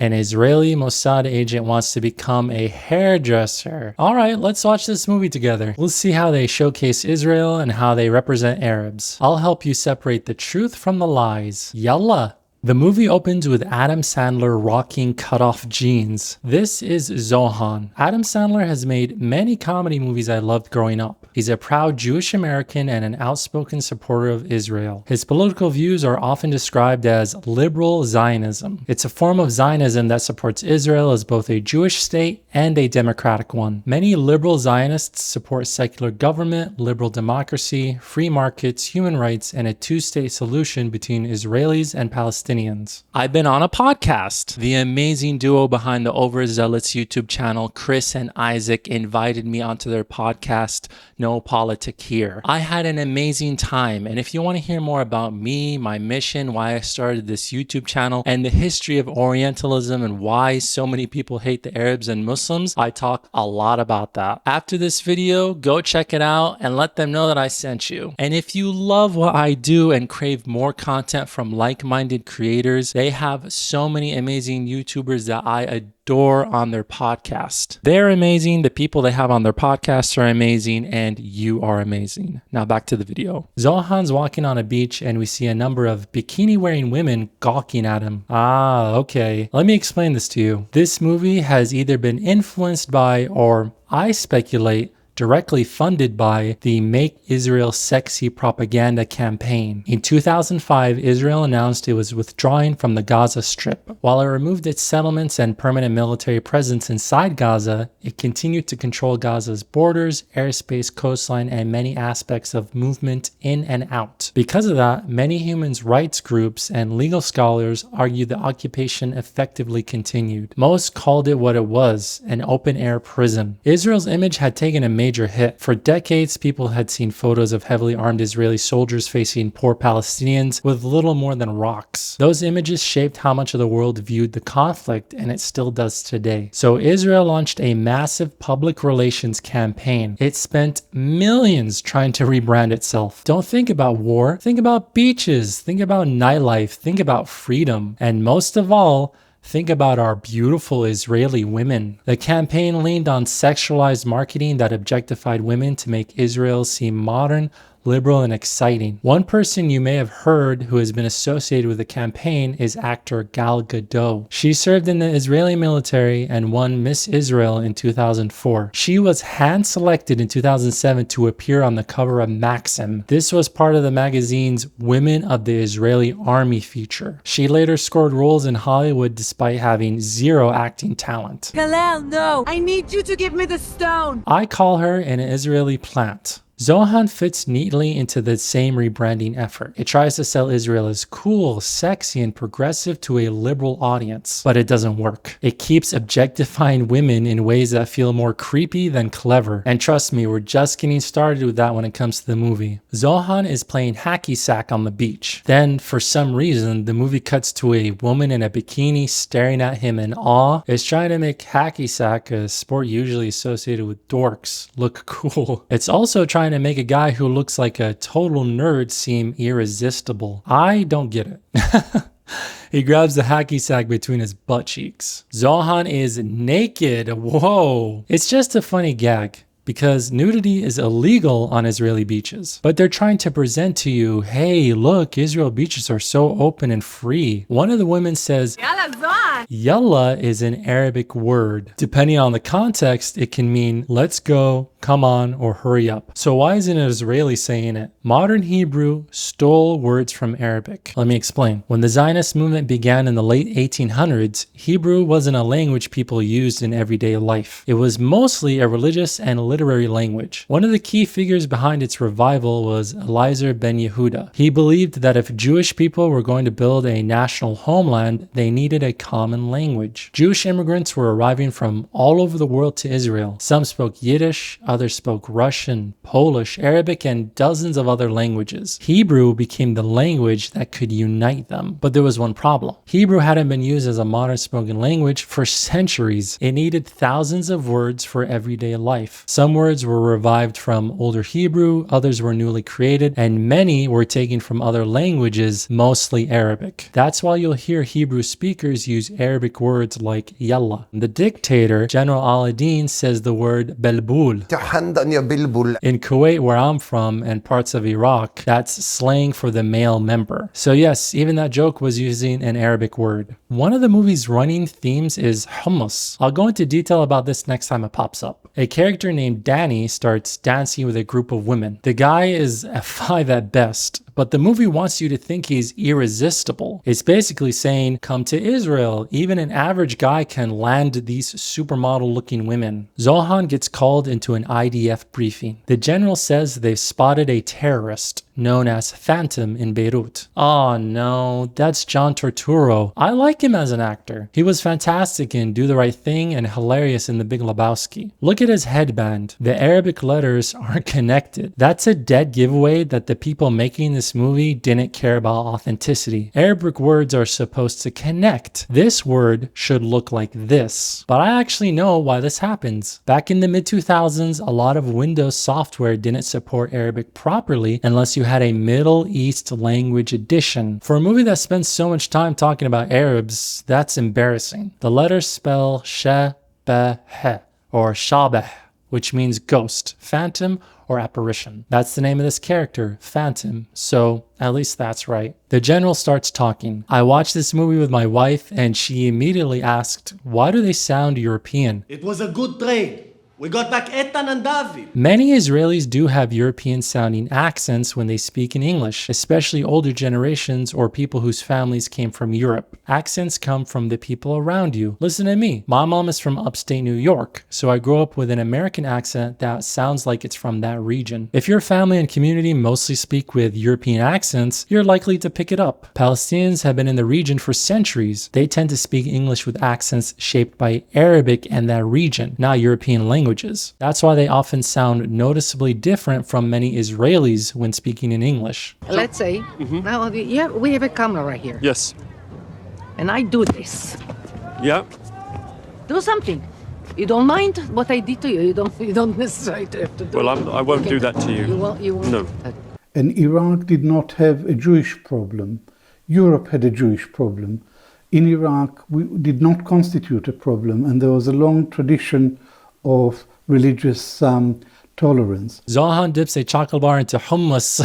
An Israeli Mossad agent wants to become a hairdresser. All right, let's watch this movie together. We'll see how they showcase Israel and how they represent Arabs. I'll help you separate the truth from the lies. Yalla! The movie opens with Adam Sandler rocking cut-off jeans. This is Zohan. Adam Sandler has made many comedy movies I loved growing up. He's a proud Jewish American and an outspoken supporter of Israel. His political views are often described as liberal Zionism. It's a form of Zionism that supports Israel as both a Jewish state and a democratic one. Many liberal Zionists support secular government, liberal democracy, free markets, human rights, and a two-state solution between Israelis and Palestinians. I've been on a podcast. The amazing duo behind the Overzealots YouTube channel, Chris and Isaac, invited me onto their podcast, No Politic Here. I had an amazing time, and if you want to hear more about me, my mission, why I started this YouTube channel, and the history of Orientalism and why so many people hate the Arabs and Muslims, I talk a lot about that. After this video, go check it out and let them know that I sent you. And if you love what I do and crave more content from like-minded creators, they have so many amazing YouTubers that I adore on their podcast. They're amazing, the people they have on their podcasts are amazing, and you are amazing. Now back to the video. Zohan's walking on a beach and we see a number of bikini-wearing women gawking at him. Ah, okay. Let me explain this to you. This movie has either been influenced by, or I speculate, directly funded by the Make Israel Sexy propaganda campaign. In 2005, Israel announced it was withdrawing from the Gaza Strip. While it removed its settlements and permanent military presence inside Gaza, it continued to control Gaza's borders, airspace, coastline, and many aspects of movement in and out. Because of that, many human rights groups and legal scholars argue the occupation effectively continued. Most called it what it was, an open-air prison. Israel's image had taken a major hit. For decades, people had seen photos of heavily armed Israeli soldiers facing poor Palestinians with little more than rocks. Those images shaped how much of the world viewed the conflict, and it still does today. So Israel launched a massive public relations campaign. It spent millions trying to rebrand itself. Don't think about war, think about beaches, think about nightlife, think about freedom, and most of all, think about our beautiful Israeli women. The campaign leaned on sexualized marketing that objectified women to make Israel seem modern, liberal, and exciting. One person you may have heard who has been associated with the campaign is actor Gal Gadot. She served in the Israeli military and won Miss Israel in 2004. She was hand-selected in 2007 to appear on the cover of Maxim. This was part of the magazine's Women of the Israeli Army feature. She later scored roles in Hollywood despite having zero acting talent. Galal, no! I need you to give me the stone! I call her an Israeli plant. Zohan fits neatly into the same rebranding effort. It tries to sell Israel as cool, sexy, and progressive to a liberal audience, but it doesn't work. It keeps objectifying women in ways that feel more creepy than clever. And trust me, we're just getting started with that when it comes to the movie. Zohan is playing hacky sack on the beach. Then, for some reason, the movie cuts to a woman in a bikini staring at him in awe. It's trying to make hacky sack, a sport usually associated with dorks, look cool. It's also trying to make a guy who looks like a total nerd seem irresistible. I don't get it. He grabs the hacky sack between his butt cheeks. Zohan is naked. Whoa. It's just a funny gag, because nudity is illegal on Israeli beaches. But they're trying to present to you, hey, look, Israel beaches are so open and free. One of the women says, Yalla, Zohan. Yalla is an Arabic word. Depending on the context, it can mean let's go, come on, or hurry up. So why isn't an Israeli saying it? Modern Hebrew stole words from Arabic. Let me explain. When the Zionist movement began in the late 1800s, Hebrew wasn't a language people used in everyday life. It was mostly a religious and literary language. One of the key figures behind its revival was Eliezer ben Yehuda. He believed that if Jewish people were going to build a national homeland, they needed a common language. Jewish immigrants were arriving from all over the world to Israel. Some spoke Yiddish, others spoke Russian, Polish, Arabic, and dozens of other languages. Hebrew became the language that could unite them. But there was one problem. Hebrew hadn't been used as a modern spoken language for centuries. It needed thousands of words for everyday life. Some words were revived from older Hebrew, others were newly created, and many were taken from other languages, mostly Arabic. That's why you'll hear Hebrew speakers use Arabic words like yalla. The dictator, General al-Din, says the word belbul. In Kuwait, where I'm from, and parts of Iraq, that's slang for the male member. So yes, even that joke was using an Arabic word. One of the movie's running themes is hummus. I'll go into detail about this next time it pops up. A character named Danny starts dancing with a group of women. The guy is a 5 at best, but the movie wants you to think he's irresistible. It's basically saying, come to Israel. Even an average guy can land these supermodel looking women. Zohan gets called into an IDF briefing. The general says they've spotted a terrorist known as Phantom in Beirut. Oh no, that's John Turturro. I like him as an actor. He was fantastic in Do the Right Thing and hilarious in The Big Lebowski. Look at his headband. The Arabic letters aren't connected. That's a dead giveaway that the people making this movie didn't care about authenticity. Arabic words are supposed to connect. This word should look like this. But I actually know why this happens. Back in the mid-2000s, a lot of Windows software didn't support Arabic properly unless you had a Middle East language edition. For a movie that spends so much time talking about Arabs, that's embarrassing. The letters spell Shebeh or Shabeh, which means ghost, phantom, or apparition. That's the name of this character, Phantom. So at least that's right. The general starts talking. I watched this movie with my wife and she immediately asked, why do they sound European? It was a good trade. We got back Ethan and David. Many Israelis do have European sounding accents when they speak in English, especially older generations or people whose families came from Europe. Accents come from the people around you. Listen to me. My mom is from upstate New York, so I grew up with an American accent that sounds like it's from that region. If your family and community mostly speak with European accents, you're likely to pick it up. Palestinians have been in the region for centuries. They tend to speak English with accents shaped by Arabic and that region, not European language. That's why they often sound noticeably different from many Israelis when speaking in English. Let's say, now yeah, we have a camera right here. Yes. And I do this. Yeah. Do something. You don't mind what I did to you. You don't necessarily have to do Well, it. I won't do that to you. You won't. No. And Iraq did not have a Jewish problem. Europe had a Jewish problem. In Iraq, we did not constitute a problem, and there was a long tradition of religious tolerance. Zohan dips a chocolate bar into hummus.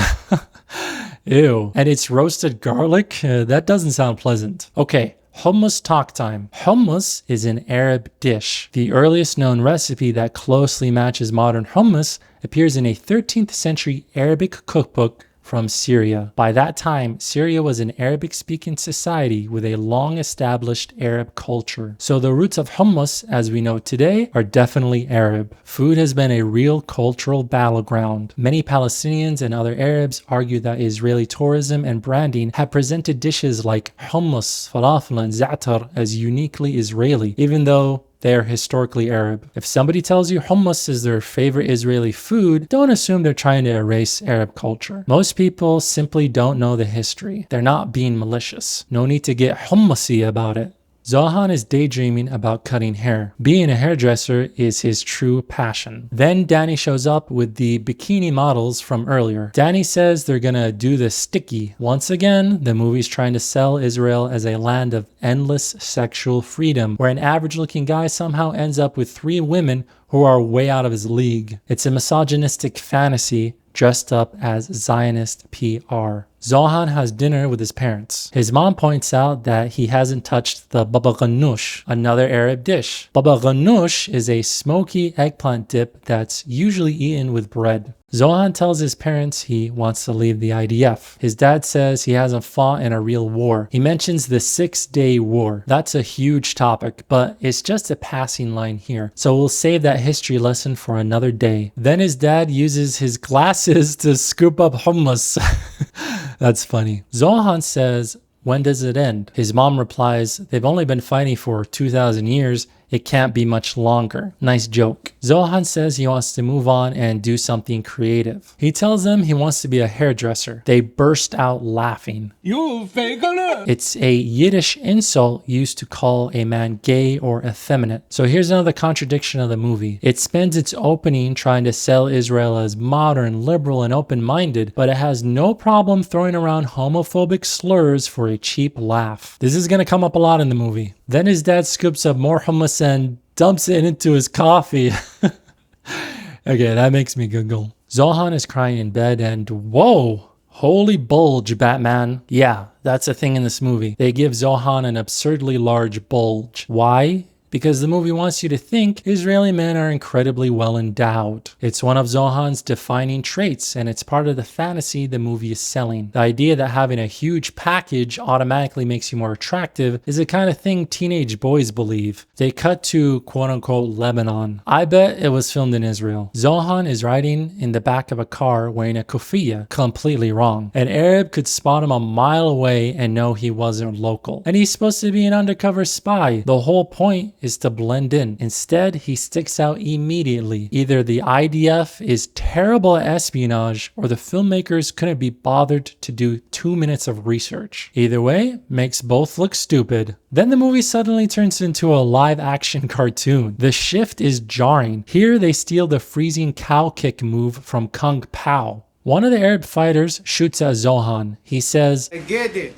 Ew. And it's roasted garlic? That doesn't sound pleasant. Okay, hummus talk time. Hummus is an Arab dish. The earliest known recipe that closely matches modern hummus appears in a 13th century Arabic cookbook from Syria. By that time, Syria was an Arabic-speaking society with a long-established Arab culture. So the roots of hummus, as we know today, are definitely Arab. Food has been a real cultural battleground. Many Palestinians and other Arabs argue that Israeli tourism and branding have presented dishes like hummus, falafel, and za'atar as uniquely Israeli, even though they are historically Arab. If somebody tells you hummus is their favorite Israeli food, don't assume they're trying to erase Arab culture. Most people simply don't know the history. They're not being malicious. No need to get hummusy about it. Zohan is daydreaming about cutting hair. Being a hairdresser is his true passion. Then Danny shows up with the bikini models from earlier. Danny says they're gonna do the sticky. Once again, the movie's trying to sell Israel as a land of endless sexual freedom, where an average-looking guy somehow ends up with 3 women who are way out of his league. It's a misogynistic fantasy dressed up as Zionist PR. Zohan has dinner with his parents. His mom points out that he hasn't touched the baba ghanoush, another Arab dish. Baba ghanoush is a smoky eggplant dip that's usually eaten with bread. Zohan tells his parents he wants to leave the IDF. His dad says he hasn't fought in a real war. He mentions the 6-Day War. That's a huge topic, but it's just a passing line here. So we'll save that history lesson for another day. Then his dad uses his glasses to scoop up hummus. That's funny. Zohan says, when does it end? His mom replies, they've only been fighting for 2,000 years. It can't be much longer. Nice joke. Zohan says he wants to move on and do something creative. He tells them he wants to be a hairdresser. They burst out laughing. It's a Yiddish insult used to call a man gay or effeminate. So here's another contradiction of the movie. It spends its opening trying to sell Israel as modern, liberal, and open-minded, but it has no problem throwing around homophobic slurs for a cheap laugh. This is gonna come up a lot in the movie. Then his dad scoops up more hummus and dumps it into his coffee. Okay, that makes me giggle. Zohan is crying in bed and whoa! Holy bulge, Batman. Yeah, that's a thing in this movie. They give Zohan an absurdly large bulge. Why? Because the movie wants you to think Israeli men are incredibly well endowed. It's one of Zohan's defining traits, and it's part of the fantasy the movie is selling. The idea that having a huge package automatically makes you more attractive is the kind of thing teenage boys believe. They cut to quote-unquote Lebanon. I bet it was filmed in Israel. Zohan is riding in the back of a car wearing a kufiya, completely wrong. An Arab could spot him a mile away and know he wasn't local. And he's supposed to be an undercover spy. The whole point is to blend in. Instead, he sticks out immediately. Either the IDF is terrible at espionage or the filmmakers couldn't be bothered to do 2 minutes of research. Either way, makes both look stupid. Then the movie suddenly turns into a live-action cartoon. The shift is jarring. Here they steal the freezing cow kick move from Kung Pao. One of the Arab fighters shoots at Zohan. He says, I get it.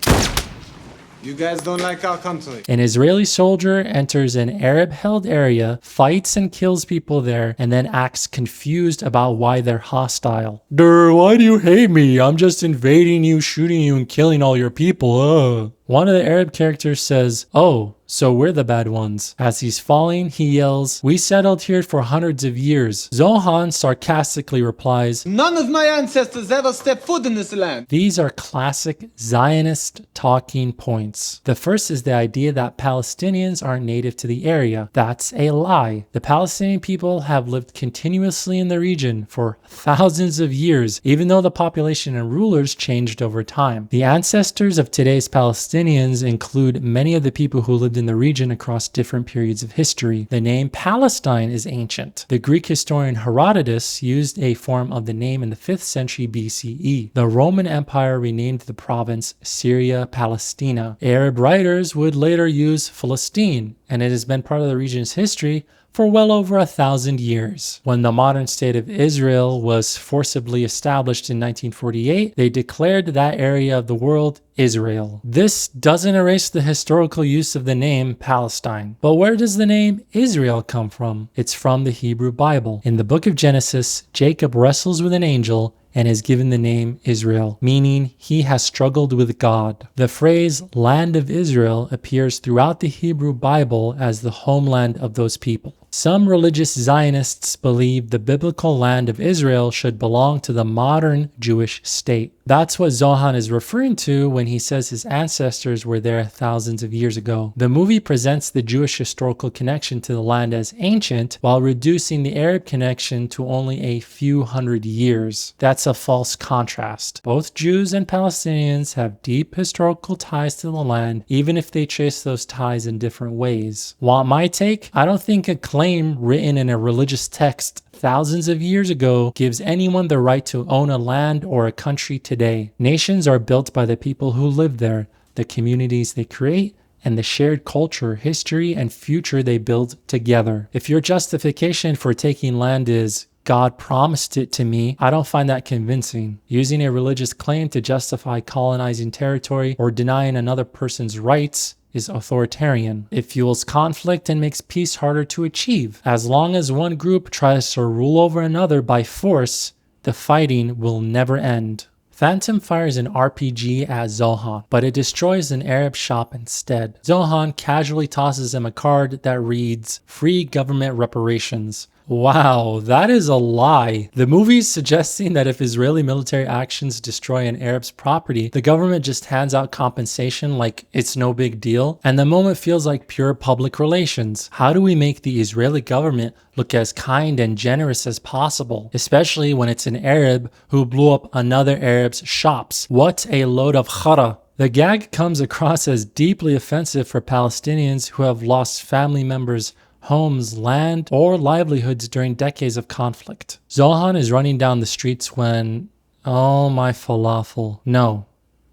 You guys don't like our country. An Israeli soldier enters an Arab-held area, fights and kills people there, and then acts confused about why they're hostile. Why do you hate me? I'm just invading you, shooting you, and killing all your people. One of the Arab characters says, oh, so we're the bad ones. As he's falling, he yells, we settled here for hundreds of years. Zohan sarcastically replies, None of my ancestors ever stepped foot in this land. These are classic Zionist talking points. The first is the idea that Palestinians aren't native to the area. That's a lie. The Palestinian people have lived continuously in the region for thousands of years, even though the population and rulers changed over time. The ancestors of today's Palestinians include many of the people who lived in the region across different periods of history. The name Palestine is ancient. The Greek historian Herodotus used a form of the name in the 5th century BCE. The Roman Empire renamed the province Syria Palestina. Arab writers would later use Philistine, and it has been part of the region's history for well over 1,000 years. When the modern state of Israel was forcibly established in 1948, they declared that area of the world Israel. This doesn't erase the historical use of the name Palestine. But where does the name Israel come from? It's from the Hebrew Bible. In the book of Genesis, Jacob wrestles with an angel and is given the name Israel, meaning he has struggled with God. The phrase land of Israel appears throughout the Hebrew Bible as the homeland of those people. Some religious Zionists believe the biblical land of Israel should belong to the modern Jewish state. That's what Zohan is referring to when he says his ancestors were there thousands of years ago. The movie presents the Jewish historical connection to the land as ancient, while reducing the Arab connection to only a few hundred years. That's a false contrast. Both Jews and Palestinians have deep historical ties to the land, even if they trace those ties in different ways. Want my take? I don't think a claim written in a religious text thousands of years ago gives anyone the right to own a land or a country today. Nations are built by the people who live there, the communities they create, and the shared culture, history, and future they build together. If your justification for taking land is God promised it to me, I don't find that convincing. Using a religious claim to justify colonizing territory or denying another person's rights is authoritarian. It fuels conflict and makes peace harder to achieve. As long as one group tries to rule over another by force, the fighting will never end. Phantom fires an RPG at Zohan, but it destroys an Arab shop instead. Zohan casually tosses him a card that reads, "Free government reparations." Wow, that is a lie. The movie is suggesting that if Israeli military actions destroy an Arab's property, the government just hands out compensation like it's no big deal, and the moment feels like pure public relations. How do we make the Israeli government look as kind and generous as possible, especially when it's an Arab who blew up another Arab's shops? What a load of khara. The gag comes across as deeply offensive for Palestinians who have lost family members, homes, land, or livelihoods during decades of conflict. Zohan is running down the streets when, oh my falafel. No,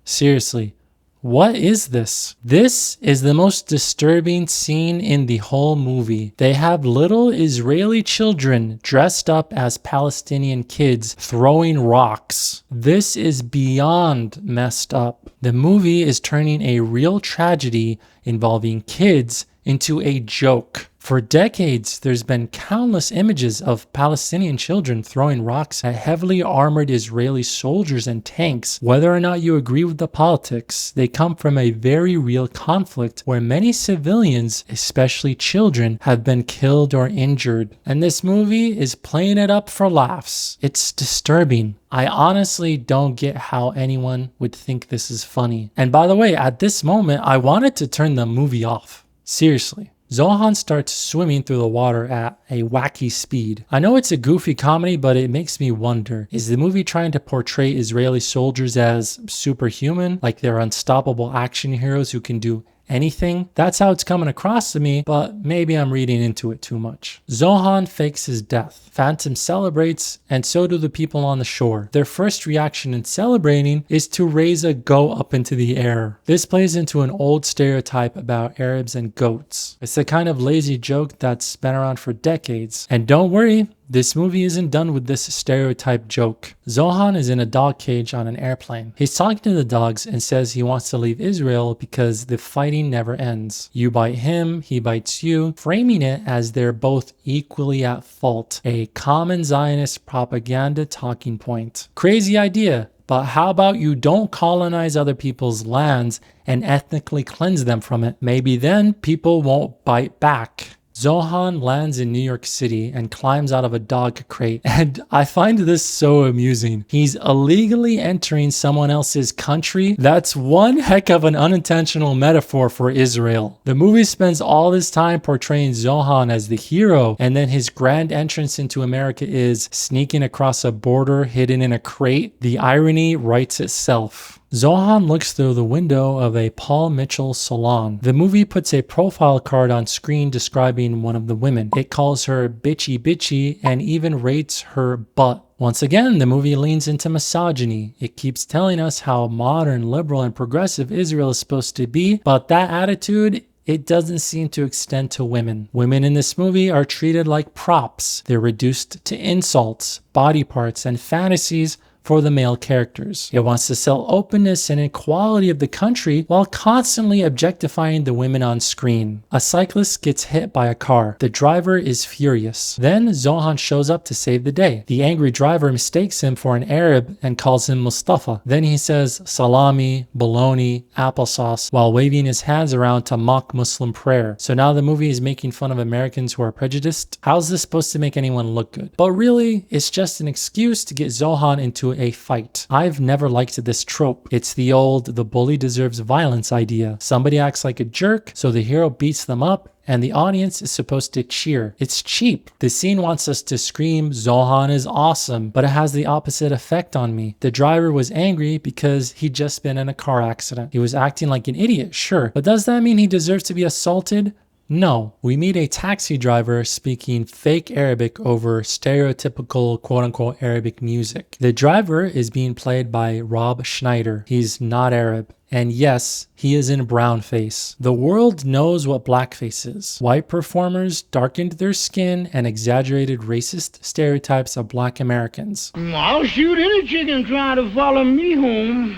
seriously. What is this? This is the most disturbing scene in the whole movie. They have little Israeli children dressed up as Palestinian kids throwing rocks. This is beyond messed up. The movie is turning a real tragedy involving kids into a joke. For decades, there's been countless images of Palestinian children throwing rocks at heavily armored Israeli soldiers and tanks. Whether or not you agree with the politics, they come from a very real conflict where many civilians, especially children, have been killed or injured. And this movie is playing it up for laughs. It's disturbing. I honestly don't get how anyone would think this is funny. And by the way, at this moment, I wanted to turn the movie off. Seriously. Zohan starts swimming through the water at a wacky speed. I know it's a goofy comedy, but it makes me wonder, is the movie trying to portray Israeli soldiers as superhuman, like they're unstoppable action heroes who can do anything? That's how it's coming across to me, but maybe I'm reading into it too much. Zohan fakes his death. Phantom celebrates, and so do the people on the shore. Their first reaction in celebrating is to raise a goat up into the air. This plays into an old stereotype about Arabs and goats. It's the kind of lazy joke that's been around for decades. And don't worry, this movie isn't done with this stereotype joke. Zohan is in a dog cage on an airplane. He's talking to the dogs and says he wants to leave Israel because the fighting never ends. You bite him, he bites you, framing it as they're both equally at fault. A common Zionist propaganda talking point. Crazy idea, but how about you don't colonize other people's lands and ethnically cleanse them from it? Maybe then people won't bite back. Zohan lands in New York City and climbs out of a dog crate, and I find this so amusing. He's illegally entering someone else's country. That's one heck of an unintentional metaphor for Israel. The movie spends all this time portraying Zohan as the hero, and then his grand entrance into America is sneaking across a border hidden in a crate. The irony writes itself. Zohan looks through the window of a Paul Mitchell salon. The movie puts a profile card on screen describing one of the women. It calls her bitchy and even rates her butt. Once again, the movie leans into misogyny. It keeps telling us how modern, liberal, and progressive Israel is supposed to be, but that attitude, it doesn't seem to extend to women. Women in this movie are treated like props. They're reduced to insults, body parts, and fantasies for the male characters. It wants to sell openness and equality of the country while constantly objectifying the women on screen. A cyclist gets hit by a car. The driver is furious. Then Zohan shows up to save the day. The angry driver mistakes him for an Arab and calls him Mustafa. Then he says salami, bologna, applesauce while waving his hands around to mock Muslim prayer. So now the movie is making fun of Americans who are prejudiced. How's this supposed to make anyone look good? But really, it's just an excuse to get Zohan into a fight. I've never liked this trope. It's the old the bully deserves violence idea. Somebody acts like a jerk, so the hero beats them up and the audience is supposed to cheer. It's cheap. The scene wants us to scream, Zohan is awesome, but it has the opposite effect on me. The driver was angry because he'd just been in a car accident. He was acting like an idiot, sure, but does that mean he deserves to be assaulted? No. We meet a taxi driver speaking fake Arabic over stereotypical quote-unquote Arabic music. The driver is being played by Rob Schneider. He's not Arab. And yes, he is in brownface. The world knows what blackface is. White performers darkened their skin and exaggerated racist stereotypes of black Americans. I'll shoot any chicken trying to follow me home.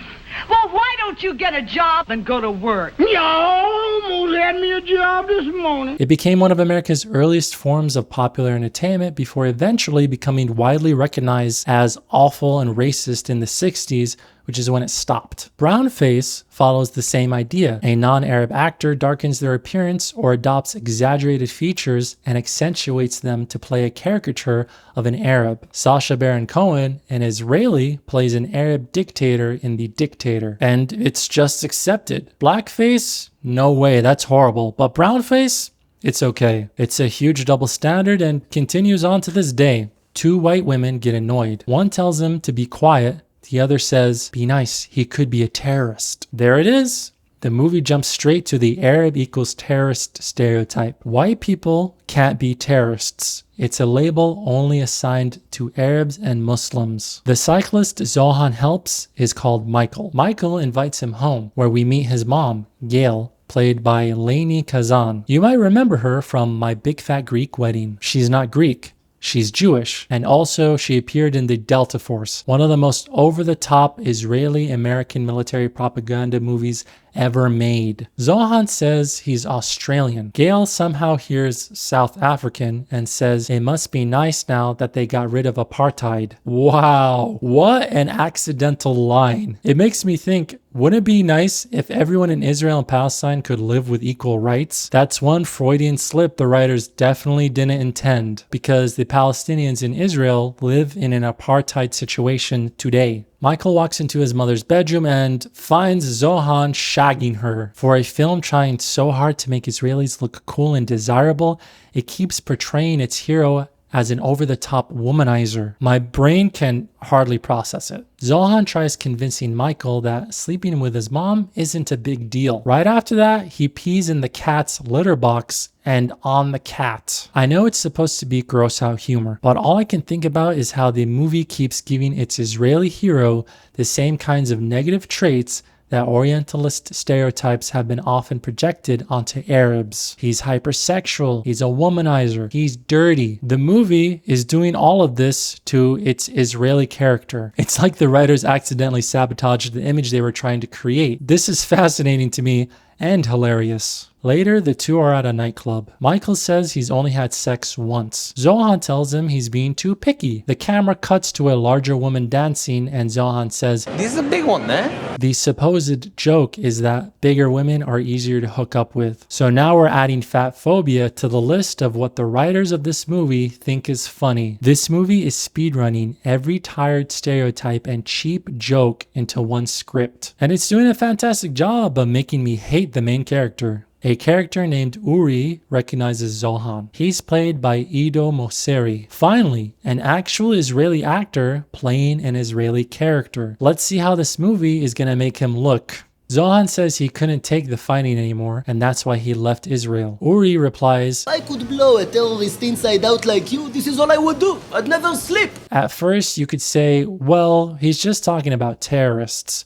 Well, why don't you get a job and go to work? You almost had me a job this morning. It became one of America's earliest forms of popular entertainment before eventually becoming widely recognized as awful and racist in the 60s, which is when it stopped. Brownface follows the same idea. A non-Arab actor darkens their appearance or adopts exaggerated features and accentuates them to play a caricature of an Arab. Sacha Baron Cohen, an Israeli, plays an Arab dictator in The Dictator, and it's just accepted. Blackface? No way, that's horrible. But brownface? It's okay. It's a huge double standard and continues on to this day. Two white women get annoyed. One tells them to be quiet. The other says, be nice, he could be a terrorist. There it is. the movie jumps straight to the Arab equals terrorist stereotype. White people can't be terrorists. It's a label only assigned to Arabs and Muslims. The cyclist Zohan helps is called Michael. Michael invites him home, where we meet his mom, Gail, played by Lainey Kazan. You might remember her from My Big Fat Greek Wedding. She's not Greek. She's Jewish, and also she appeared in the Delta Force, one of the most over-the-top Israeli-American military propaganda movies ever made. Zohan says he's Australian. Gail somehow hears South African and says it must be nice now that they got rid of apartheid. Wow, what an accidental line. It makes me think, wouldn't it be nice if everyone in Israel and Palestine could live with equal rights? That's one Freudian slip the writers definitely didn't intend, because the Palestinians in Israel live in an apartheid situation today. Michael walks into his mother's bedroom and finds Zohan shagging her. For a film trying so hard to make Israelis look cool and desirable, it keeps portraying its hero as an over-the-top womanizer. My brain can hardly process it. Zohan tries convincing Michael that sleeping with his mom isn't a big deal. Right after that, he pees in the cat's litter box and on the cat. I know it's supposed to be gross out humor, but all I can think about is how the movie keeps giving its Israeli hero the same kinds of negative traits that Orientalist stereotypes have been often projected onto Arabs. He's hypersexual, he's a womanizer, he's dirty. The movie is doing all of this to its Israeli character. It's like the writers accidentally sabotaged the image they were trying to create. This is fascinating to me and hilarious. Later, the two are at a nightclub. Michael says he's only had sex once. Zohan tells him he's being too picky. The camera cuts to a larger woman dancing, and Zohan says, "This is a big one, eh?" The supposed joke is that bigger women are easier to hook up with. So now we're adding fat phobia to the list of what the writers of this movie think is funny. This movie is speedrunning every tired stereotype and cheap joke into one script. And it's doing a fantastic job of making me hate the main character. A character named Uri recognizes Zohan. He's played by Ido Mosseri. Finally, an actual Israeli actor playing an Israeli character. Let's see how this movie is gonna make him look. Zohan says he couldn't take the fighting anymore, and that's why he left Israel. Uri replies, I could blow a terrorist inside out like you. This is all I would do. I'd never sleep. At first, you could say, well, he's just talking about terrorists.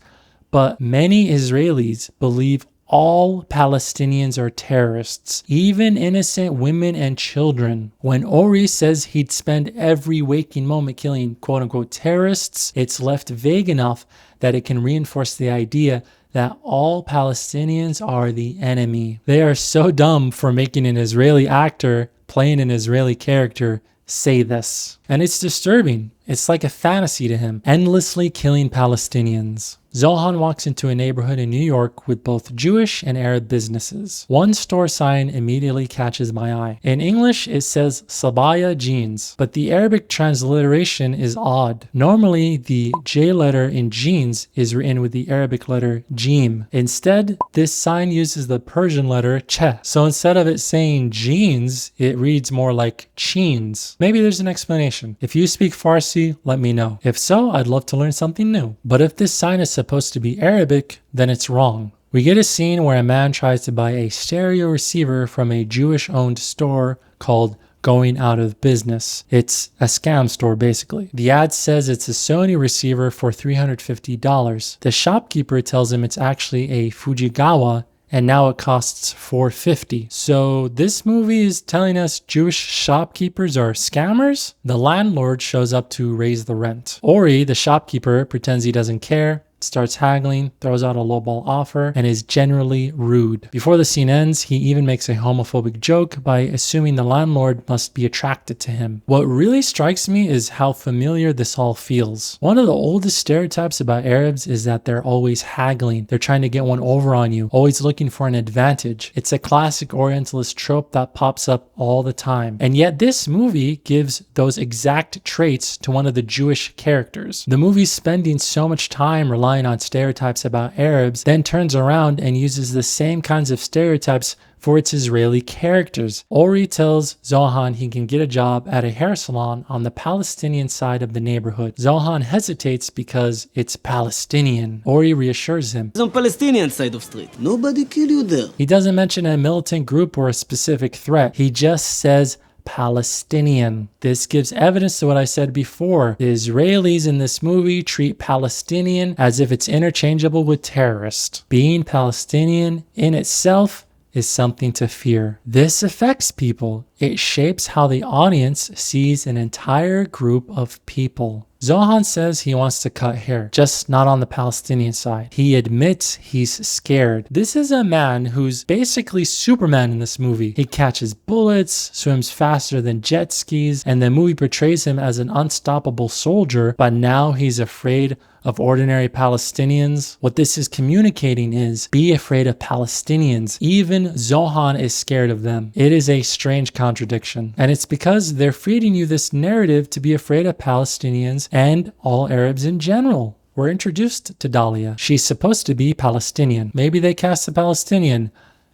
But many Israelis believe all Palestinians are terrorists, even innocent women and children. When Uri says he'd spend every waking moment killing quote-unquote terrorists, it's left vague enough that it can reinforce the idea that all Palestinians are the enemy. They are so dumb for making an Israeli actor playing an Israeli character say this. And it's disturbing. It's like a fantasy to him, endlessly killing Palestinians. Zohan walks into a neighborhood in New York with both Jewish and Arab businesses. One store sign immediately catches my eye. In English, it says Sabaya Jeans, but the Arabic transliteration is odd. Normally, the J letter in jeans is written with the Arabic letter Jim. Instead, this sign uses the Persian letter Che. So instead of it saying jeans, it reads more like cheens. Maybe there's an explanation. If you speak Farsi, let me know. If so, I'd love to learn something new. But if this sign is supposed to be Arabic, then it's wrong. We get a scene where a man tries to buy a stereo receiver from a Jewish-owned store called Going Out of Business. It's a scam store, basically. The ad says it's a Sony receiver for $350. The shopkeeper tells him it's actually a Fujigawa, and now it costs $450. So this movie is telling us Jewish shopkeepers are scammers? The landlord shows up to raise the rent. Ori, the shopkeeper, pretends he doesn't care, starts haggling, throws out a lowball offer, and is generally rude. Before the scene ends, he even makes a homophobic joke by assuming the landlord must be attracted to him. What really strikes me is how familiar this all feels. One of the oldest stereotypes about Arabs is that they're always haggling. They're trying to get one over on you, always looking for an advantage. It's a classic Orientalist trope that pops up all the time. And yet this movie gives those exact traits to one of the Jewish characters. The movie's spending so much time relying on stereotypes about Arabs, then turns around and uses the same kinds of stereotypes for its Israeli characters. Ori tells Zohan he can get a job at a hair salon on the Palestinian side of the neighborhood. Zohan hesitates because it's Palestinian. Ori reassures him. It's on Palestinian side of street. Nobody kill you there. He doesn't mention a militant group or a specific threat. He just says Palestinian. This gives evidence to what I said before. The Israelis in this movie treat Palestinian as if it's interchangeable with terrorist. Being Palestinian in itself is something to fear. This affects people. It shapes how the audience sees an entire group of people. Zohan says he wants to cut hair, just not on the Palestinian side. He admits he's scared. This is a man who's basically Superman in this movie. He catches bullets, swims faster than jet skis, and the movie portrays him as an unstoppable soldier, but now he's afraid of ordinary Palestinians. What this is communicating is, be afraid of Palestinians. Even Zohan is scared of them. It is a strange contradiction. And it's because they're feeding you this narrative to be afraid of Palestinians and all Arabs in general. We're introduced to Dahlia. She's supposed to be Palestinian. Maybe they cast a Palestinian.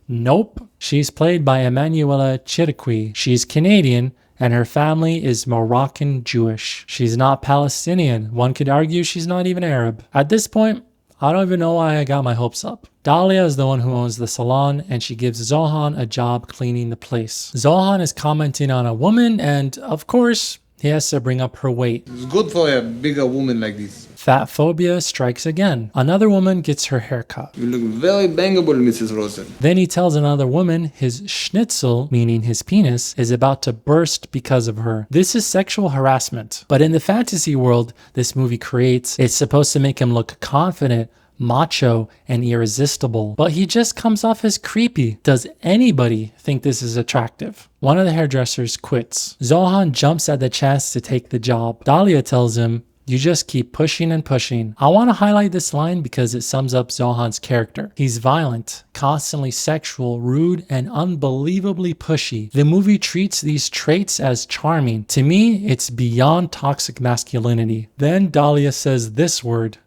Nope. She's played by Emanuela Chiriqui. She's Canadian, and her family is Moroccan Jewish. She's not Palestinian. One could argue she's not even Arab. At this point, I don't even know why I got my hopes up. Dahlia is the one who owns the salon, and she gives Zohan a job cleaning the place. Zohan is commenting on a woman, and of course, he has to bring up her weight. It's good for a bigger woman like this. Fat phobia strikes again. Another woman gets her hair cut. You look very bangable, Mrs. Rosen. Then he tells another woman his schnitzel, meaning his penis, is about to burst because of her. This is sexual harassment. But in the fantasy world this movie creates, it's supposed to make him look confident, macho, and irresistible. But he just comes off as creepy. Does anybody think this is attractive? One of the hairdressers quits. Zohan jumps at the chance to take the job. Dahlia tells him, you just keep pushing and pushing. I want to highlight this line because it sums up Zohan's character. He's violent, constantly sexual, rude, and unbelievably pushy. The movie treats these traits as charming. To me, it's beyond toxic masculinity. Then Dahlia says this word.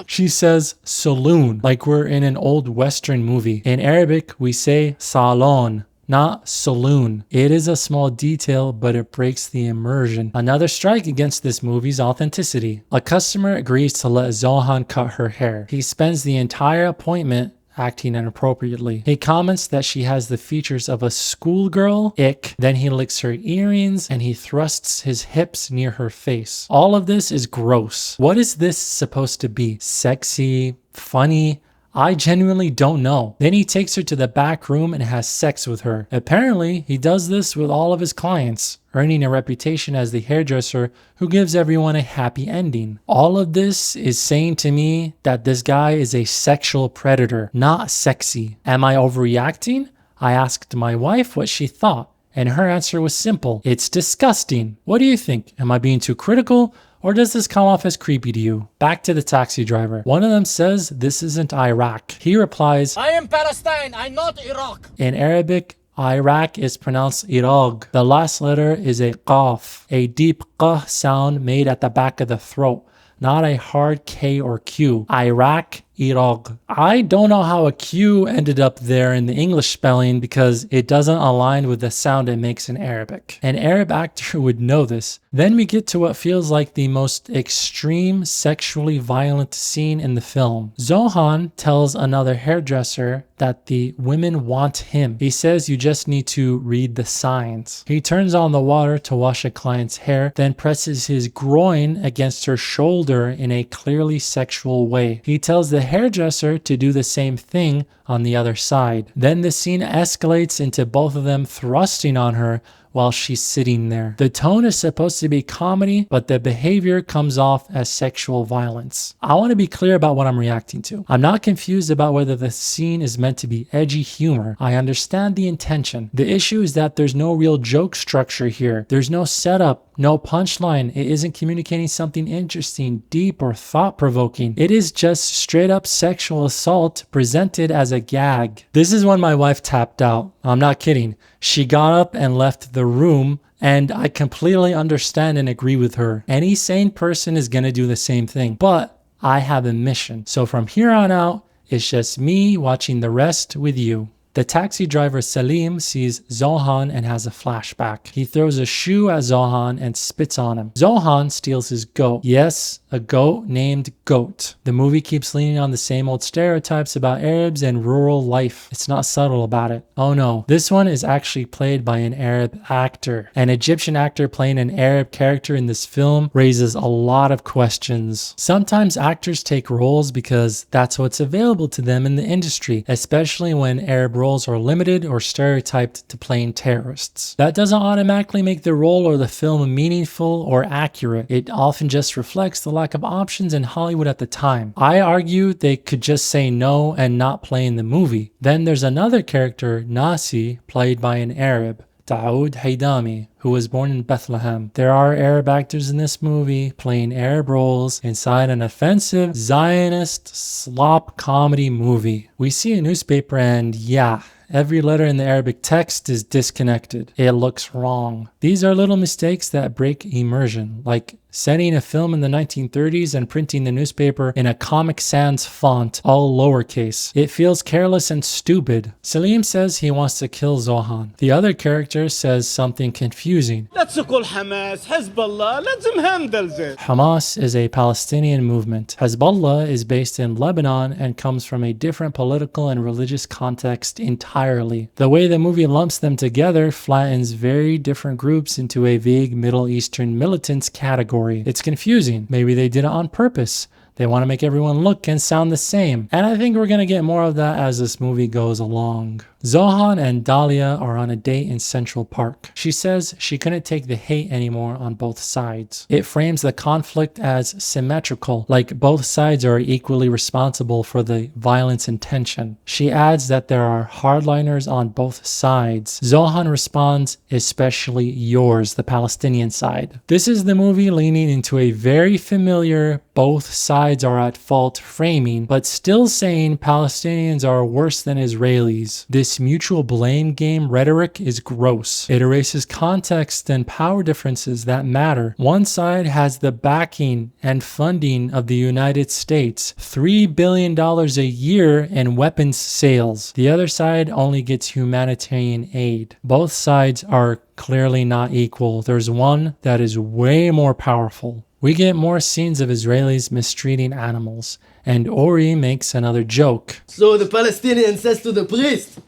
She says saloon, like we're in an old Western movie. In Arabic, we say salon, not saloon. It is a small detail, but it breaks the immersion. Another strike against this movie's authenticity. A customer agrees to let Zohan cut her hair. He spends the entire appointment acting inappropriately. He comments that she has the features of a schoolgirl, ick. Then he licks her earrings and he thrusts his hips near her face. All of this is gross. What is this supposed to be? Sexy? Funny? I genuinely don't know. Then he takes her to the back room and has sex with her. Apparently, he does this with all of his clients, earning a reputation as the hairdresser who gives everyone a happy ending. All of this is saying to me that this guy is a sexual predator, not sexy. Am I overreacting? I asked my wife what she thought, and her answer was simple. It's disgusting. What do you think? Am I being too critical? Or does this come off as creepy to you? Back to the taxi driver. One of them says this isn't Iraq. He replies, I am Palestine, I'm not Iraq. In Arabic, Iraq is pronounced Iraq. The last letter is a qaf, a deep qah sound made at the back of the throat, not a hard K or Q. Iraq, Iraq. I don't know how a Q ended up there in the English spelling because it doesn't align with the sound it makes in Arabic. An Arab actor would know this. Then we get to what feels like the most extreme sexually violent scene in the film. Zohan tells another hairdresser that the women want him. He says you just need to read the signs. He turns on the water to wash a client's hair, then presses his groin against her shoulder in a clearly sexual way. He tells the hairdresser to do the same thing on the other side. Then the scene escalates into both of them thrusting on her while she's sitting there. The tone is supposed to be comedy, but the behavior comes off as sexual violence. I want to be clear about what I'm reacting to. I'm not confused about whether the scene is meant to be edgy humor. I understand the intention. The issue is that there's no real joke structure here. There's no setup, no punchline. It isn't communicating something interesting, deep, or thought-provoking. It is just straight up sexual assault presented as a gag. This is when my wife tapped out. I'm not kidding. She got up and left the room, and I completely understand and agree with her. Any sane person is gonna do the same thing, but I have a mission. So from here on out, it's just me watching the rest with you. The taxi driver Salim sees Zohan and has a flashback. He throws a shoe at Zohan and spits on him. Zohan steals his goat. Yes, a goat named Goat. The movie keeps leaning on the same old stereotypes about Arabs and rural life. It's not subtle about it. Oh no, this one is actually played by an Arab actor. An Egyptian actor playing an Arab character in this film raises a lot of questions. Sometimes actors take roles because that's what's available to them in the industry, especially when Arab roles are limited or stereotyped to playing terrorists. That doesn't automatically make the role or the film meaningful or accurate. It often just reflects the lack of options in Hollywood at the time. I argue they could just say no and not play in the movie. Then there's another character, Nasi, played by an Arab, Daoud Haidami, who was born in Bethlehem. There are Arab actors in this movie playing Arab roles inside an offensive Zionist slop comedy movie. We see a newspaper and yeah, every letter in the Arabic text is disconnected. It looks wrong. These are little mistakes that break immersion, like setting a film in the 1930s and printing the newspaper in a Comic Sans font, all lowercase. It feels careless and stupid. Salim says he wants to kill Zohan. The other character says something confusing. Let's call Hamas, Hezbollah, let them handle it. Hamas is a Palestinian movement. Hezbollah is based in Lebanon and comes from a different political and religious context entirely. The way the movie lumps them together flattens very different groups into a vague Middle Eastern militants category. It's confusing. Maybe they did it on purpose. They want to make everyone look and sound the same. And I think we're going to get more of that as this movie goes along. Zohan and Dahlia are on a date in Central Park. She says she couldn't take the hate anymore on both sides. It frames the conflict as symmetrical, like both sides are equally responsible for the violence and tension. She adds that there are hardliners on both sides. Zohan responds, especially yours, the Palestinian side. This is the movie leaning into a very familiar both sides are at fault framing, but still saying Palestinians are worse than Israelis. This mutual blame game rhetoric is gross. It erases context and power differences that matter. One side has the backing and funding of the United States, $3 billion a year in weapons sales. The other side only gets humanitarian aid. Both sides are clearly not equal. There's one that is way more powerful. We get more scenes of Israelis mistreating animals, and Ori makes another joke. So the Palestinian says to the priest,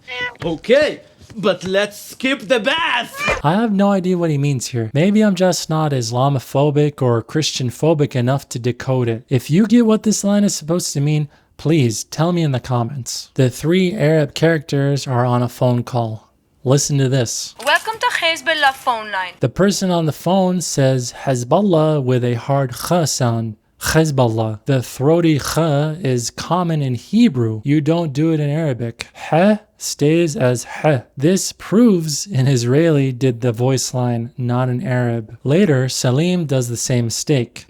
okay, but let's skip the bath. I have no idea what he means here. Maybe I'm just not Islamophobic or Christian-phobic enough to decode it. If you get what this line is supposed to mean, please tell me in the comments. The three Arab characters are on a phone call. Listen to this. Welcome to Hezbollah phone line. The person on the phone says Hezbollah with a hard kh sound. Hezbollah. The throaty kh is common in Hebrew. You don't do it in Arabic. Heh stays as heh. This proves an Israeli did the voice line, not an Arab. Later, Salim does the same mistake.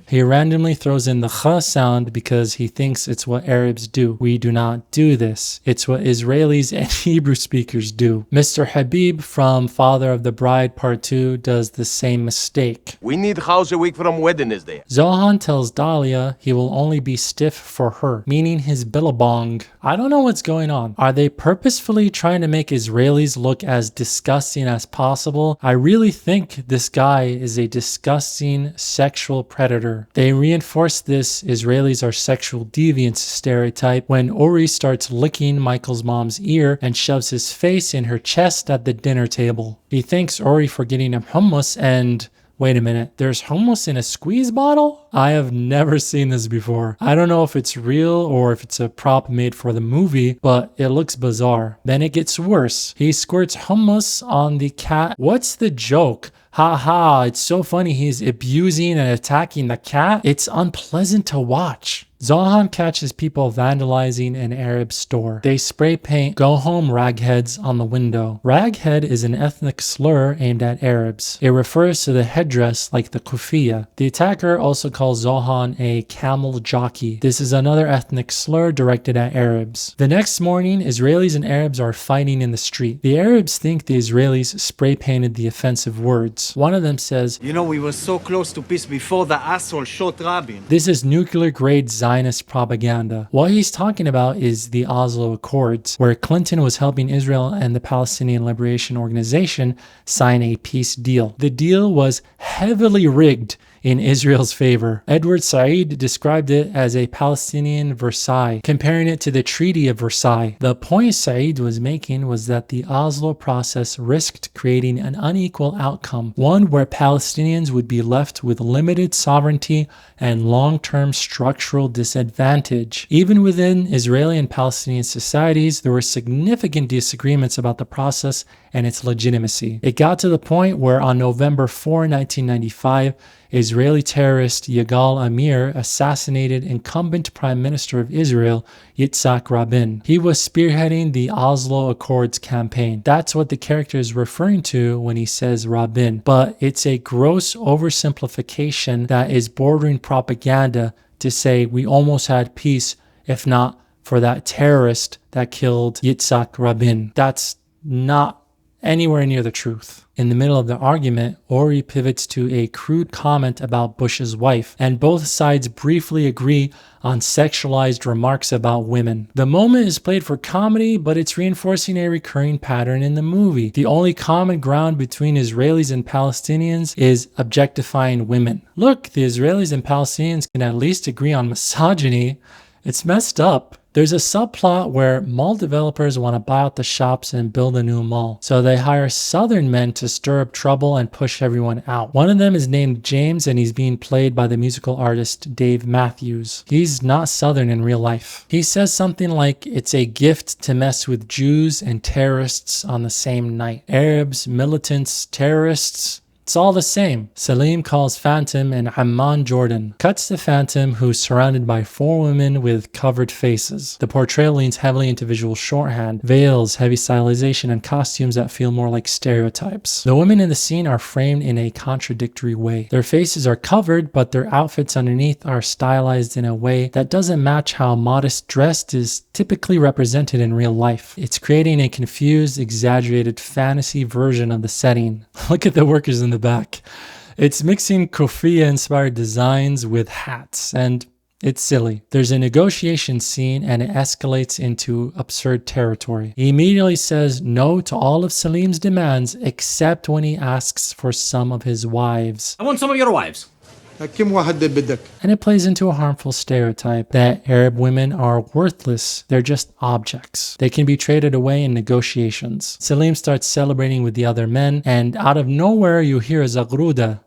He randomly throws in the kh sound because he thinks it's what Arabs do. We do not do this. It's what Israelis and Hebrew speakers do. Mr. Habib from Father of the Bride Part 2 does the same mistake. We need house a week from wedding is there. Zohan tells Dahlia he will only be stiff for her, meaning his billabong. I don't know what's going on. Are they purposefully trying to make Israelis look as disgusting as possible? I really think this guy is a disgusting sexual predator. They reinforce this Israelis are sexual deviants stereotype when Ori starts licking Michael's mom's ear and shoves his face in her chest at the dinner table. He thanks Ori for getting him hummus and... wait a minute, there's hummus in a squeeze bottle? I have never seen this before. I don't know if it's real or if it's a prop made for the movie, but it looks bizarre. Then it gets worse. He squirts hummus on the cat. What's the joke? Haha, it's so funny he's abusing and attacking the cat. It's unpleasant to watch. Zohan catches people vandalizing an Arab store. They spray paint "Go Home Ragheads" on the window. Raghead is an ethnic slur aimed at Arabs. It refers to the headdress like the kufiya. The attacker also calls Zohan a camel jockey. This is another ethnic slur directed at Arabs. The next morning, Israelis and Arabs are fighting in the street. The Arabs think the Israelis spray painted the offensive words. One of them says, You know, we were so close to peace before the asshole shot Rabin. This is nuclear grade Zionism. Zionist propaganda. What he's talking about is the Oslo Accords, where Clinton was helping Israel and the Palestinian Liberation Organization sign a peace deal. The deal was heavily rigged in Israel's favor. Edward Said described it as a Palestinian Versailles, comparing it to the Treaty of Versailles. The point Said was making was that the Oslo process risked creating an unequal outcome, one where Palestinians would be left with limited sovereignty and long-term structural disadvantage. Even within Israeli and Palestinian societies, there were significant disagreements about the process and its legitimacy. It got to the point where on November 4, 1995, Israeli terrorist Yigal Amir assassinated incumbent Prime Minister of Israel, Yitzhak Rabin. He was spearheading the Oslo Accords campaign. That's what the character is referring to when he says Rabin. But it's a gross oversimplification that is bordering propaganda to say we almost had peace if not for that terrorist that killed Yitzhak Rabin. That's not anywhere near the truth. In the middle of the argument, Ori pivots to a crude comment about Bush's wife, and both sides briefly agree on sexualized remarks about women. The moment is played for comedy, but it's reinforcing a recurring pattern in the movie. The only common ground between Israelis and Palestinians is objectifying women. Look, the Israelis and Palestinians can at least agree on misogyny. It's messed up. There's a subplot where mall developers want to buy out the shops and build a new mall. So they hire Southern men to stir up trouble and push everyone out. One of them is named James and he's being played by the musical artist Dave Matthews. He's not Southern in real life. He says something like it's a gift to mess with Jews and terrorists on the same night. Arabs, militants, terrorists. It's all the same. Salim calls Phantom and Amman Jordan. Cuts to Phantom, who's surrounded by 4 women with covered faces. The portrayal leans heavily into visual shorthand, veils, heavy stylization, and costumes that feel more like stereotypes. The women in the scene are framed in a contradictory way. Their faces are covered, but their outfits underneath are stylized in a way that doesn't match how modest dressed is typically represented in real life. It's creating a confused, exaggerated fantasy version of the setting. Look at the workers in the back. It's mixing Korea-inspired designs with hats, and it's silly. There's a negotiation scene and it escalates into absurd territory. He immediately says no to all of Salim's demands except when he asks for some of his wives. I want some of your wives. And it plays into a harmful stereotype that Arab women are worthless. They're just objects. They can be traded away in negotiations. Salim starts celebrating with the other men, and out of nowhere you hear a zagruda.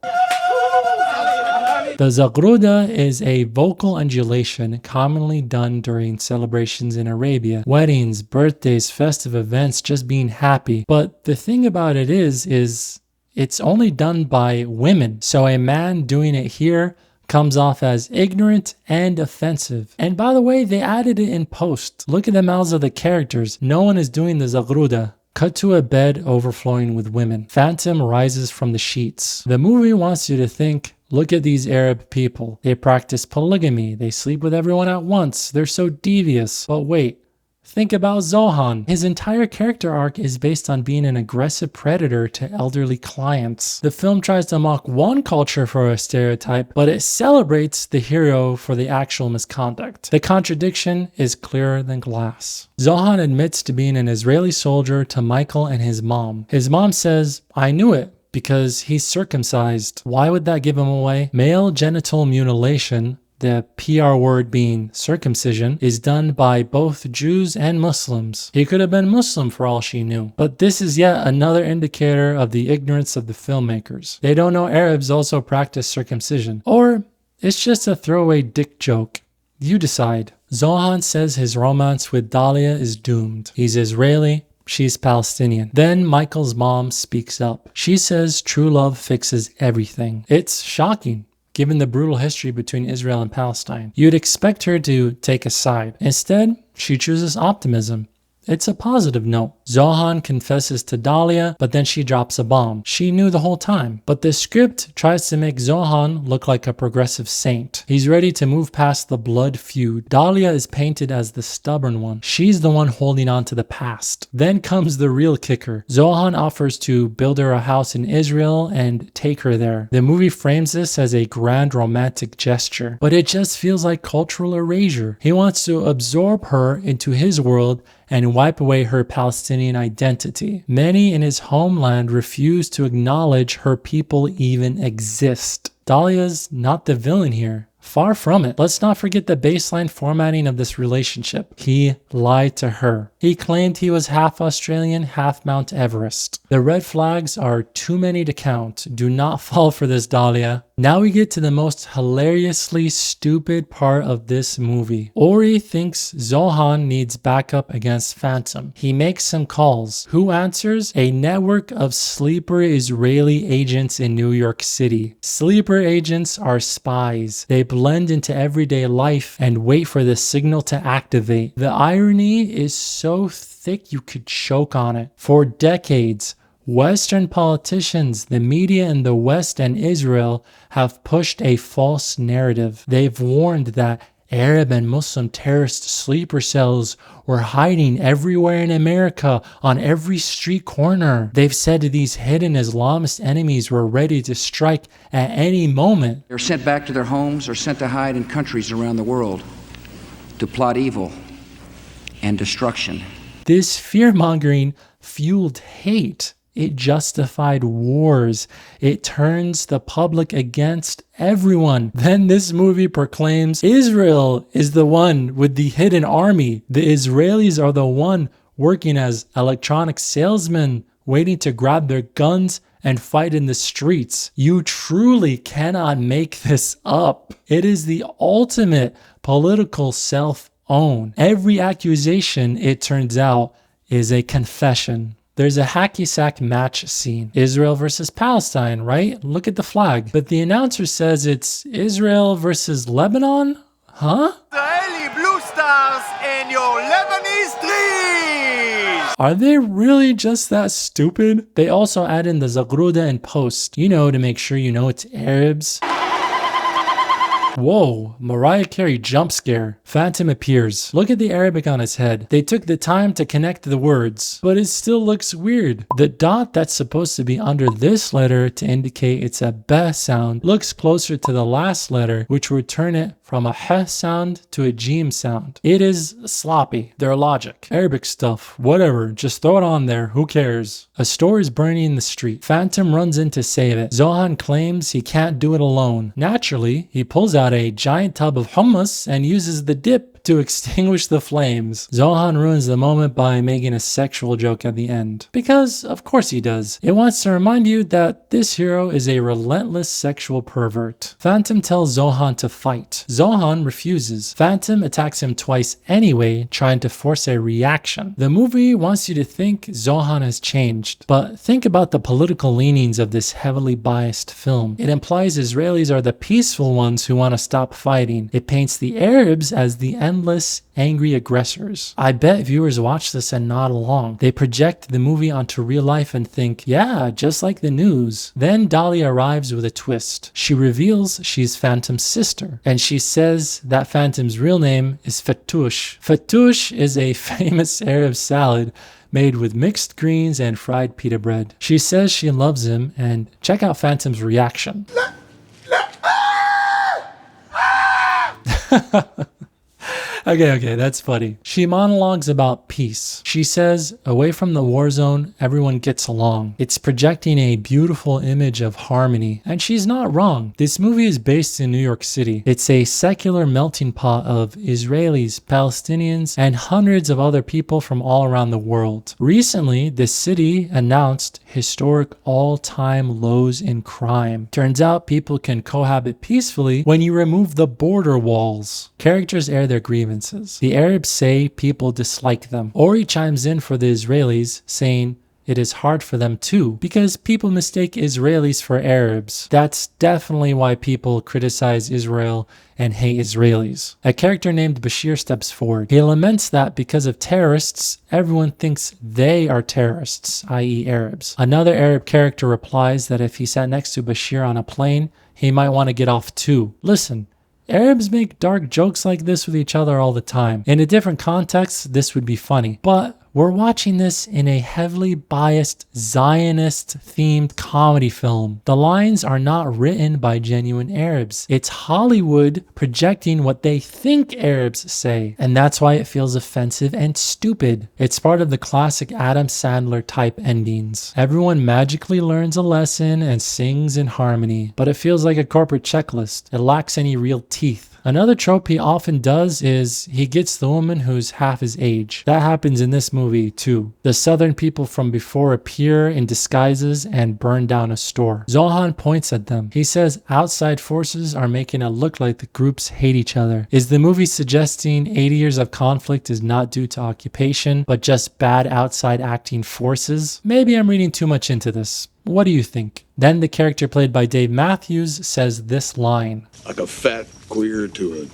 The zagruda is a vocal undulation commonly done during celebrations in Arabia. Weddings, birthdays, festive events, just being happy. But the thing about it is it's only done by women. So a man doing it here comes off as ignorant and offensive. And by the way, they added it in post. Look at the mouths of the characters. No one is doing the zagruda. Cut to a bed overflowing with women. Phantom rises from the sheets. The movie wants you to think, look at these Arab people. They practice polygamy. They sleep with everyone at once. They're so devious. But wait. Think about Zohan. His entire character arc is based on being an aggressive predator to elderly clients. The film tries to mock one culture for a stereotype, but it celebrates the hero for the actual misconduct. The contradiction is clearer than glass. Zohan admits to being an Israeli soldier to Michael and his mom. His mom says, "I knew it because he's circumcised." Why would that give him away? Male genital mutilation, the PR word being circumcision, is done by both Jews and Muslims. He could have been Muslim for all she knew. But this is yet another indicator of the ignorance of the filmmakers. They don't know Arabs also practice circumcision. Or it's just a throwaway dick joke. You decide. Zohan says his romance with Dahlia is doomed. He's Israeli. She's Palestinian. Then Michael's mom speaks up. She says true love fixes everything. It's shocking. Given the brutal history between Israel and Palestine, you'd expect her to take a side. Instead, she chooses optimism. It's a positive note. Zohan confesses to Dahlia, but then she drops a bomb. She knew the whole time. But the script tries to make Zohan look like a progressive saint. He's ready to move past the blood feud. Dahlia is painted as the stubborn one. She's the one holding on to the past. Then comes the real kicker. Zohan offers to build her a house in Israel and take her there. The movie frames this as a grand romantic gesture, but it just feels like cultural erasure. He wants to absorb her into his world and wipe away her Palestinian identity. Many in his homeland refuse to acknowledge her people even exist. Dahlia's not the villain here. Far from it. Let's not forget the baseline formatting of this relationship. He lied to her. He claimed he was half Australian, half Mount Everest. The red flags are too many to count. Do not fall for this, Dahlia. Now we get to the most hilariously stupid part of this movie. Ori thinks Zohan needs backup against Phantom. He makes some calls. Who answers? A network of sleeper Israeli agents in New York City. Sleeper agents are spies. They blend into everyday life and wait for the signal to activate. The irony is so thick you could choke on it. For decades, Western politicians, the media in the West and Israel have pushed a false narrative. They've warned that Arab and Muslim terrorist sleeper cells were hiding everywhere in America, on every street corner. They've said these hidden Islamist enemies were ready to strike at any moment. They're sent back to their homes or sent to hide in countries around the world to plot evil and destruction. This fear-mongering fueled hate. It justified wars. It turns the public against everyone. Then this movie proclaims Israel is the one with the hidden army. The Israelis are the one working as electronic salesmen, waiting to grab their guns and fight in the streets. You truly cannot make this up. It is the ultimate political self-own. Every accusation, it turns out, is a confession. There's a hacky sack match scene. Israel versus Palestine, right? Look at the flag. But the announcer says it's Israel versus Lebanon? Huh? Israeli Blue Stars and your Lebanese dreams! Are they really just that stupid? They also add in the Zagruda in post, to make sure you know it's Arabs. Whoa, Mariah Carey jump scare. Phantom appears. Look at the Arabic on his head. They took the time to connect the words, but it still looks weird. The dot that's supposed to be under this letter to indicate it's a B sound looks closer to the last letter, which would turn it from a H sound to a Jim sound. It is sloppy. Their logic. Arabic stuff. Whatever. Just throw it on there. Who cares? A store is burning in the street. Phantom runs in to save it. Zohan claims he can't do it alone. Naturally, he pulls out a giant tub of hummus and uses the dip to extinguish the flames. Zohan ruins the moment by making a sexual joke at the end. Because, of course he does. It wants to remind you that this hero is a relentless sexual pervert. Phantom tells Zohan to fight. Zohan refuses. Phantom attacks him twice anyway, trying to force a reaction. The movie wants you to think Zohan has changed, but think about the political leanings of this heavily biased film. It implies Israelis are the peaceful ones who want to stop fighting. It paints the Arabs as the endless, angry aggressors. I bet viewers watch this and nod along. They project the movie onto real life and think, yeah, just like the news. Then Dahlia arrives with a twist. She reveals she's Phantom's sister, and she says that Phantom's real name is Fattoush. Fattoush is a famous Arab salad made with mixed greens and fried pita bread. She says she loves him, and check out Phantom's reaction. Okay, that's funny. She monologues about peace. She says, away from the war zone, everyone gets along. It's projecting a beautiful image of harmony. And she's not wrong. This movie is based in New York City. It's a secular melting pot of Israelis, Palestinians, and hundreds of other people from all around the world. Recently, the city announced historic all-time lows in crime. Turns out people can cohabit peacefully when you remove the border walls. Characters air their grievances. The Arabs say people dislike them. Ori chimes in for the Israelis, saying, it is hard for them too, because people mistake Israelis for Arabs. That's definitely why people criticize Israel and hate Israelis. A character named Bashir steps forward. He laments that because of terrorists, everyone thinks they are terrorists, i.e. Arabs. Another Arab character replies that if he sat next to Bashir on a plane, he might want to get off too. Listen, Arabs make dark jokes like this with each other all the time. In a different context, this would be funny. But we're watching this in a heavily biased Zionist-themed comedy film. The lines are not written by genuine Arabs. It's Hollywood projecting what they think Arabs say, and that's why it feels offensive and stupid. It's part of the classic Adam Sandler type endings. Everyone magically learns a lesson and sings in harmony, but it feels like a corporate checklist. It lacks any real teeth. Another trope he often does is he gets the woman who's half his age. That happens in this movie too. The southern people from before appear in disguises and burn down a store. Zohan points at them. He says outside forces are making it look like the groups hate each other. Is the movie suggesting 80 years of conflict is not due to occupation, but just bad outside acting forces? Maybe I'm reading too much into this. What do you think? Then the character played by Dave Matthews says this line. Like a fat queer to a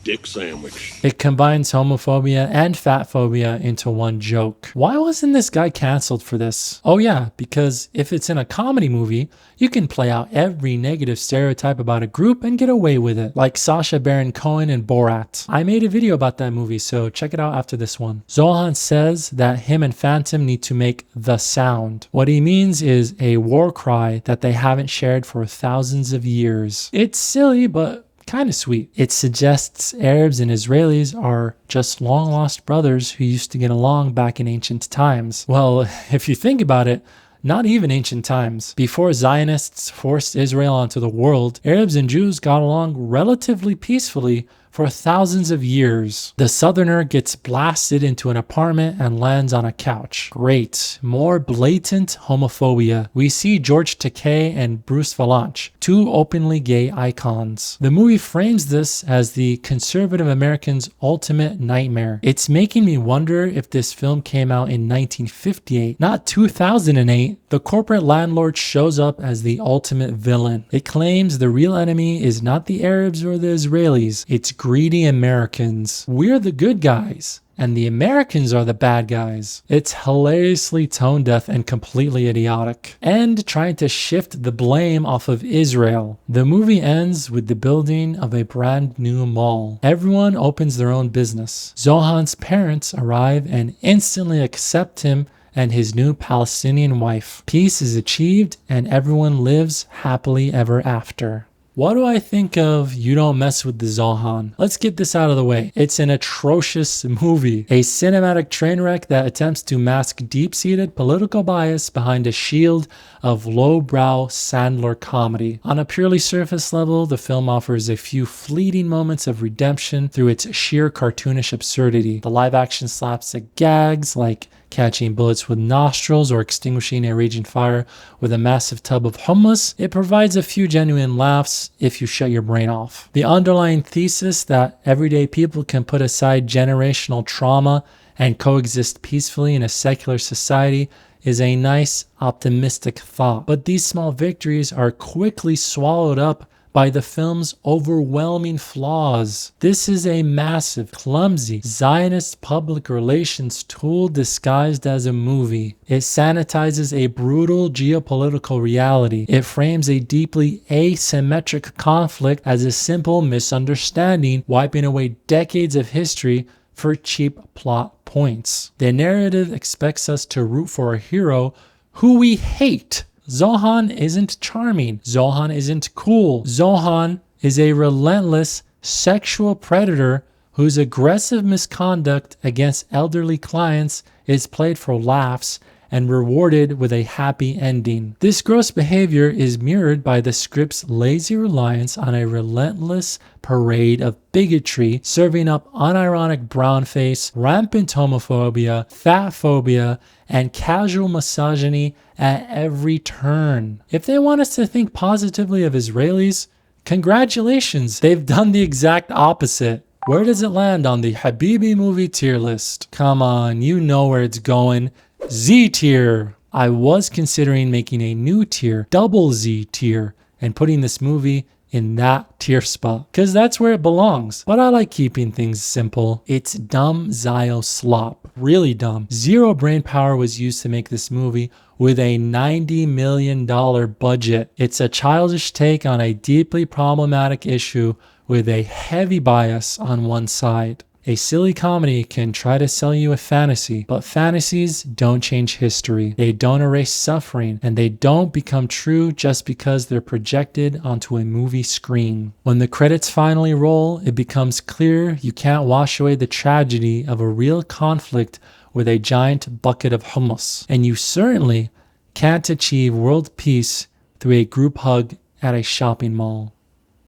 dick sandwich. It combines homophobia and fatphobia into one joke. Why wasn't this guy canceled for this? Oh yeah, because if it's in a comedy movie, you can play out every negative stereotype about a group and get away with it, like Sacha Baron Cohen in Borat. I made a video about that movie, so check it out after this one. Zohan says that him and Phantom need to make the sound. What he means is a war cry that they haven't shared for thousands of years. It's silly, but kind of sweet. It suggests Arabs and Israelis are just long lost brothers who used to get along back in ancient times. Well, if you think about it, not even ancient times. Before Zionists forced Israel onto the world, Arabs and Jews got along relatively peacefully for thousands of years. The southerner gets blasted into an apartment and lands on a couch. Great. More blatant homophobia. We see George Takei and Bruce Valanche, two openly gay icons. The movie frames this as the conservative American's ultimate nightmare. It's making me wonder if this film came out in 1958, not 2008. The corporate landlord shows up as the ultimate villain. It claims the real enemy is not the Arabs or the Israelis, it's greedy Americans. We're the good guys, and the Americans are the bad guys. It's hilariously tone deaf and completely idiotic, and trying to shift the blame off of Israel. The movie ends with the building of a brand new mall. Everyone opens their own business. Zohan's parents arrive and instantly accept him and his new Palestinian wife. Peace is achieved and everyone lives happily ever after. What do I think of You Don't Mess with the Zohan? Let's get this out of the way. It's an atrocious movie, a cinematic train wreck that attempts to mask deep-seated political bias behind a shield of lowbrow Sandler comedy. On a purely surface level, the film offers a few fleeting moments of redemption through its sheer cartoonish absurdity. The live-action slapstick gags like catching bullets with nostrils or extinguishing a raging fire with a massive tub of hummus, it provides a few genuine laughs if you shut your brain off. The underlying thesis that everyday people can put aside generational trauma and coexist peacefully in a secular society is a nice, optimistic thought. But these small victories are quickly swallowed up by the film's overwhelming flaws. This is a massive, clumsy, Zionist public relations tool disguised as a movie. It sanitizes a brutal geopolitical reality. It frames a deeply asymmetric conflict as a simple misunderstanding, wiping away decades of history for cheap plot points. The narrative expects us to root for a hero who we hate. Zohan isn't charming. Zohan isn't cool. Zohan is a relentless sexual predator whose aggressive misconduct against elderly clients is played for laughs and rewarded with a happy ending. This gross behavior is mirrored by the script's lazy reliance on a relentless parade of bigotry, serving up unironic brownface, rampant homophobia, fatphobia, and casual misogyny at every turn. If they want us to think positively of Israelis, congratulations, they've done the exact opposite. Where does it land on the Habibi movie tier list? Come on, you know where it's going. Z tier. I was considering making a new tier, double Z tier, and putting this movie in that tier spot, because that's where it belongs. But I like keeping things simple. It's dumb Zio slop. Really dumb. Zero brain power was used to make this movie with a $90 million budget. It's a childish take on a deeply problematic issue with a heavy bias on one side. A silly comedy can try to sell you a fantasy, but fantasies don't change history. They don't erase suffering, and they don't become true just because they're projected onto a movie screen. When the credits finally roll, it becomes clear you can't wash away the tragedy of a real conflict with a giant bucket of hummus. And you certainly can't achieve world peace through a group hug at a shopping mall.